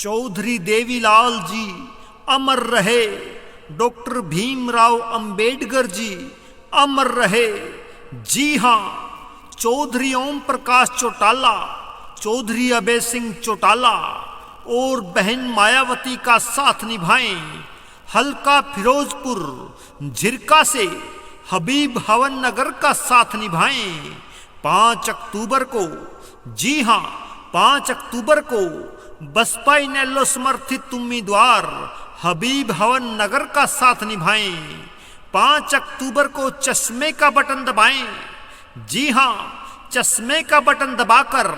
चौधरी देवीलाल जी अमर रहे, डॉक्टर भीमराव अंबेडकर जी अमर रहे। जी हां, चौधरी ओम प्रकाश चौटाला, चौधरी अभय सिंह चौटाला और बहन मायावती का साथ निभाएं। हल्का फिरोजपुर झिरका से हबीब हवन नगर का साथ निभाएं। 5 अक्टूबर को, जी हां 5 अक्टूबर को बसपा इनेलो समर्थित उम्मीदवार हबीब हवन नगर का साथ निभाएं। 5 अक्टूबर को चश्मे का बटन दबाएं। जी हां, चश्मे का बटन दबाकर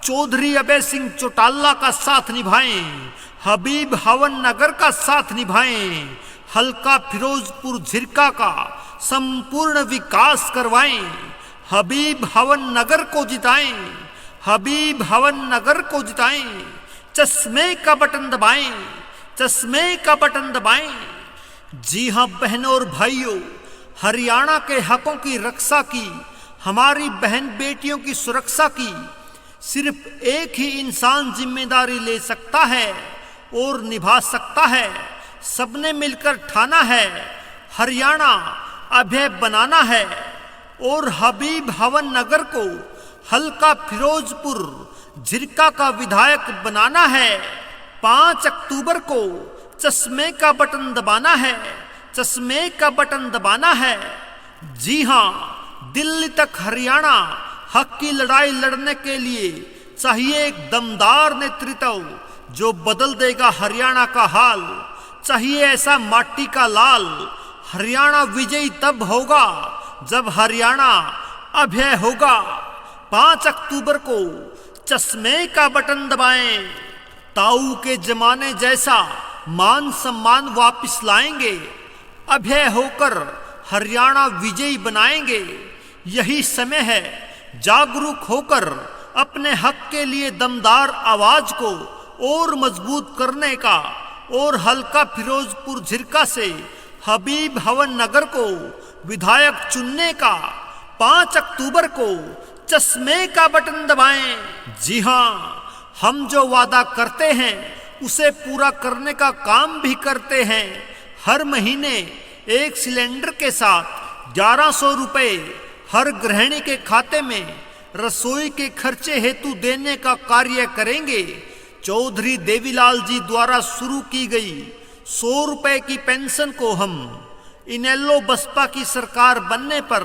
चौधरी अभय सिंह चौटाला का साथ निभाएं, हबीब हवन नगर का साथ निभाएं। हल्का फिरोजपुर झिरका का संपूर्ण विकास करवाएं। हबीब हवन नगर को जिताएं, हबीब हवन नगर को जिताएं। चश्मे का बटन दबाएं, चश्मे का बटन दबाएं। जी हां बहनों और भाइयों, हरियाणा के हकों की रक्षा की, हमारी बहन बेटियों की सुरक्षा की सिर्फ एक ही इंसान जिम्मेदारी ले सकता है और निभा सकता है। सबने मिलकर ठाना है, हरियाणा अभय बनाना है और हबीब हवन नगर को हल्का फिरोजपुर झिरका का विधायक बनाना है। 5 अक्टूबर को चश्मे का बटन दबाना है, चश्मे का बटन दबाना है। जी हां, दिल्ली तक हरियाणा हक की लड़ाई लड़ने के लिए चाहिए एक दमदार नेतृत्व जो बदल देगा हरियाणा का हाल। चाहिए ऐसा माटी का लाल। हरियाणा विजयी तब होगा जब हरियाणा अभय होगा। 5 अक्टूबर को चश्मे का बटन दबाएं। ताऊ के जमाने जैसा मान सम्मान वापस लाएंगे। अभय होकर हरियाणा विजयी बनाएंगे। यही समय है जागरूक होकर अपने हक के लिए दमदार आवाज को और मजबूत करने का और हल्का फिरोजपुर झिरका से हबीब हवन नगर को विधायक चुनने का। 5 अक्टूबर को चश्मे का बटन दबाएं। जी हां, हम जो वादा करते हैं उसे पूरा करने का काम भी करते हैं। हर महीने एक सिलेंडर के साथ 1100 रुपए हर गृहिणी के खाते में रसोई के खर्चे हेतु देने का कार्य करेंगे। चौधरी देवीलाल जी द्वारा शुरू की गई 100 रुपए की पेंशन को हम इनेलो बसपा की सरकार बनने पर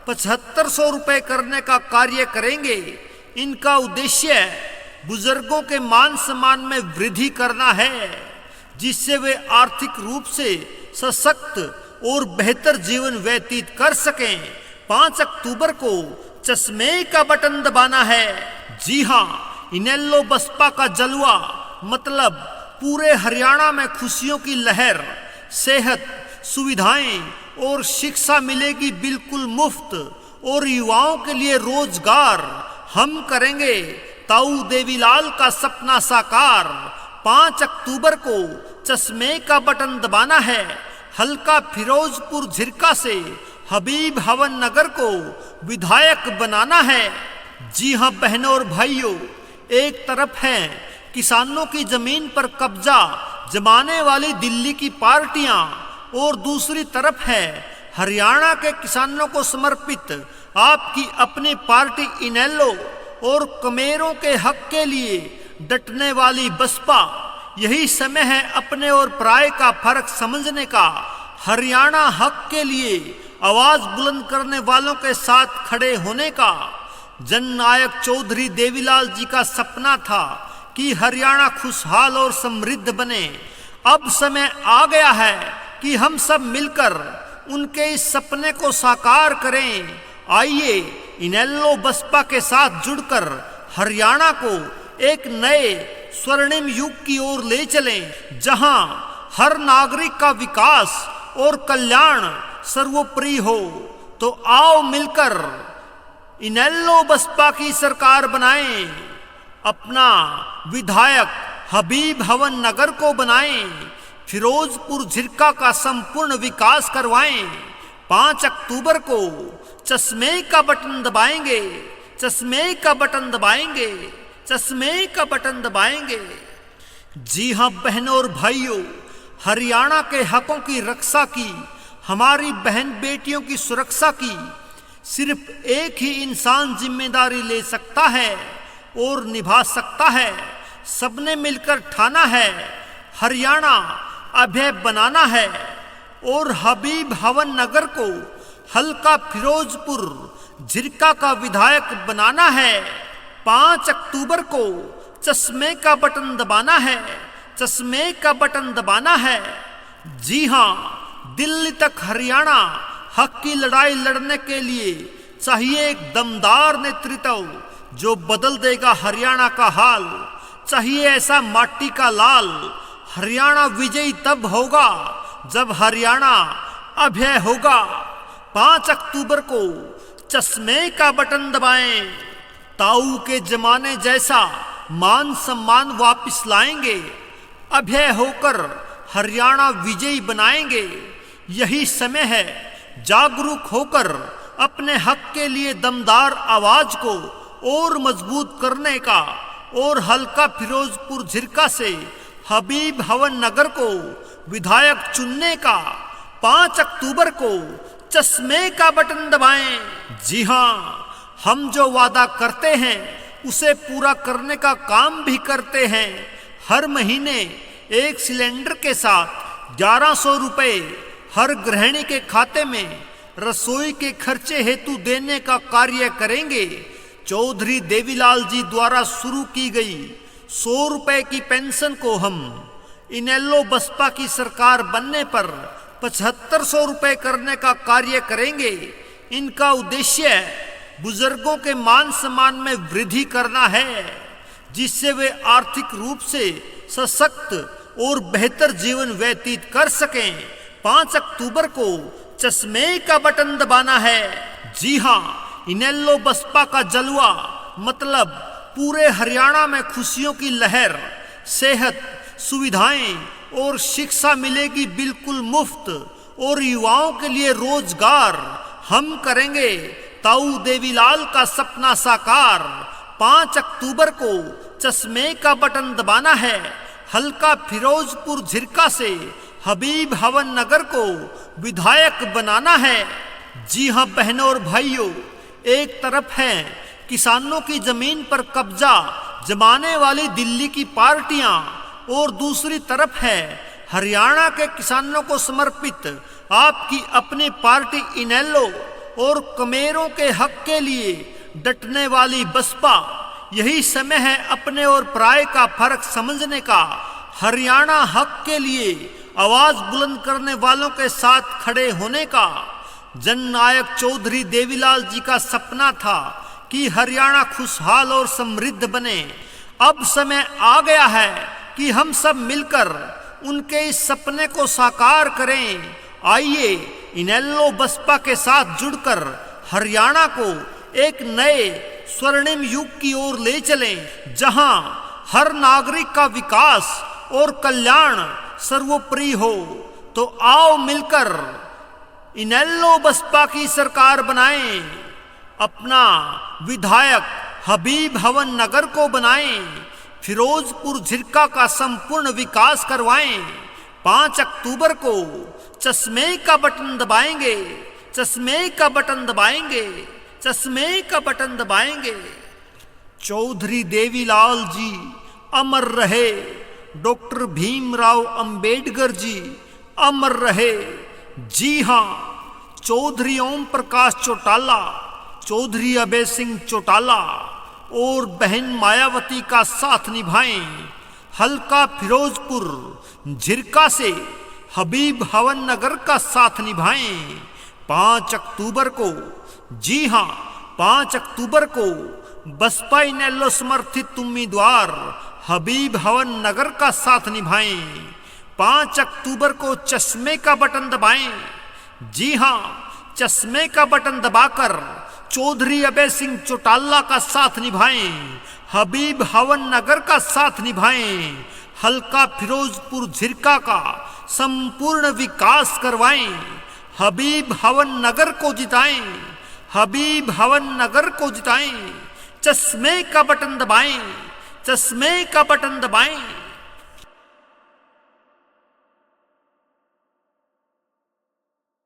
7500 रुपए करने का कार्य करेंगे। इनका उद्देश्य बुजुर्गों के मान सम्मान में वृद्धि करना है, जिससे वे आर्थिक रूप से सशक्त और बेहतर जीवन व्यतीत कर सकें। 5 अक्टूबर को चश्मे का बटन दबाना है। जी हां, इनेलो बसपा का जलवा मतलब पूरे हरियाणा में खुशियों की लहर, सेहत सुविधाएं और शिक्षा मिलेगी बिल्कुल मुफ्त और युवाओं के लिए रोजगार। हम करेंगे ताऊ देवीलाल का सपना साकार। 5 अक्टूबर को चश्मे का बटन दबाना है। हल्का फिरोजपुर झिरका से हबीब हवन नगर को विधायक बनाना है। जी हां बहनों और भाइयों, एक तरफ है किसानों की जमीन पर कब्जा जमाने वाली दिल्ली की पार्टियां और दूसरी तरफ है हरियाणा के किसानों को समर्पित आपकी अपनी पार्टी इनेलो और कमेरों के हक के लिए डटने वाली बसपा। यही समय है अपने और पराये का फर्क समझने का। हरियाणा हक के लिए आवाज बुलंद करने वालों के साथ खड़े होने का। जननायक चौधरी देवीलाल जी का सपना था कि हरियाणा खुशहाल और समृद्ध बने। अब समय आ गया है कि हम सब मिलकर उनके इस सपने को साकार करें। आइए इनेलो बसपा के साथ जुड़कर हरियाणा को एक नए स्वर्णिम युग की ओर ले चलें, जहां हर नागरिक का विकास और कल्याण सर्वोपरि हो। तो आओ मिलकर इनेलो बसपा की सरकार बनाएं, अपना विधायक हबीब हवन नगर को बनाएं, फिरोजपुर झिरका का संपूर्ण विकास करवाएं। 5 अक्टूबर को चश्मे का बटन दबाएंगे, चश्मे का बटन दबाएंगे, चश्मे का बटन दबाएंगे। जी हाँ बहनों और भाइयों, हरियाणा के हकों की रक्षा की, हमारी बहन बेटियों की सुरक्षा की सिर्फ एक ही इंसान जिम्मेदारी ले सकता है और निभा सकता है। सबने मिलकर ठाना है, हरियाणा अभय बनाना है और हबीब हवन नगर को हल्का फिरोजपुर झिरका का विधायक बनाना है। 5 अक्टूबर को चश्मे का बटन दबाना है, चश्मे का बटन दबाना है। जी हाँ, दिल्ली तक हरियाणा हक की लड़ाई लड़ने के लिए चाहिए एक दमदार नेतृत्व जो बदल देगा हरियाणा का हाल। चाहिए ऐसा माटी का लाल। हरियाणा विजयी तब होगा जब हरियाणा अभय होगा। 5 अक्टूबर को चश्मे का बटन दबाएं। ताऊ के जमाने जैसा मान सम्मान वापस लाएंगे। अभय होकर हरियाणा विजयी बनाएंगे। यही समय है जागरूक होकर अपने हक के लिए दमदार आवाज को और मजबूत करने का और हल्का फिरोजपुर झिरका से हबीब हवन नगर को विधायक चुनने का। 5 अक्टूबर को चश्मे का बटन दबाएं। जी हाँ, हम जो वादा करते हैं उसे पूरा करने का काम भी करते हैं। हर महीने एक सिलेंडर के साथ 1100 रुपए हर गृहिणी के खाते में रसोई के खर्चे हेतु देने का कार्य करेंगे। चौधरी देवीलाल जी द्वारा शुरू की गई 100 रुपए की पेंशन को हम इनेलो बसपा की सरकार बनने पर 7500 रुपए करने का कार्य करेंगे। इनका उद्देश्य बुजुर्गों के मान सम्मान में वृद्धि करना है, जिससे वे आर्थिक रूप से सशक्त और बेहतर जीवन व्यतीत कर सकें। 5 अक्टूबर को चश्मे का बटन दबाना है। जी हाँ, इनेलो बसपा का जलवा मतलब पूरे हरियाणा में खुशियों की लहर, सेहत सुविधाएं और शिक्षा मिलेगी बिल्कुल मुफ्त और युवाओं के लिए रोजगार। हम करेंगे ताऊ देवीलाल का सपना साकार। 5 अक्टूबर को चश्मे का बटन दबाना है। हल्का फिरोजपुर झिरका से हबीब हवन नगर को विधायक बनाना है। जी हाँ बहनों और भाइयों, एक तरफ है किसानों की जमीन पर कब्जा जमाने वाली दिल्ली की पार्टियां और दूसरी तरफ है हरियाणा के किसानों को समर्पित आपकी अपनी पार्टी इनेलो और कमेरों के हक के लिए डटने वाली बसपा। यही समय है अपने और पराये का फर्क समझने का। हरियाणा हक के लिए आवाज बुलंद करने वालों के साथ खड़े होने का। जननायक चौधरी देवीलाल जी का सपना था कि हरियाणा खुशहाल और समृद्ध बने। अब समय आ गया है कि हम सब मिलकर उनके इस सपने को साकार करें। आइए इनेलो बसपा के साथ जुड़कर हरियाणा को एक नए स्वर्णिम युग की ओर ले चलें, जहां हर नागरिक का विकास और कल्याण सर्वोपरि हो। तो आओ मिलकर इनेलो बसपा की सरकार बनाएं, अपना विधायक हबीब हवन नगर को बनाएं, फिरोजपुर झिरका का संपूर्ण विकास करवाएं। 5 अक्टूबर को चश्मे का बटन दबाएंगे, चश्मे का बटन दबाएंगे, चश्मे का बटन दबाएंगे। चौधरी देवीलाल जी अमर रहे, डॉक्टर भीमराव अंबेडकर जी अमर रहे। जी हाँ, चौधरी ओम प्रकाश चौटाला, चौधरी अभय सिंह चौटाला और बहन मायावती का साथ निभाएं। हल्का फिरोजपुर झिरका से हबीब हवन नगर का साथ निभाएं। 5 अक्टूबर को, जी हाँ 5 अक्टूबर को बसपा इनेलो समर्थित उम्मीदवार हबीब हवन नगर का साथ निभाएं। 5 अक्टूबर को चश्मे का बटन दबाएं। जी हाँ, चश्मे का बटन दबाकर चौधरी अभय सिंह चौटाला का साथ निभाएं, हबीब हवन नगर का साथ निभाएं, हल्का फिरोजपुर झिरका का संपूर्ण विकास करवाएं, हबीब हवन नगर को जिताएं, हबीब हवन नगर को जिताएं। चश्मे का बटन दबाएं, चश्मे का बटन दबाएं।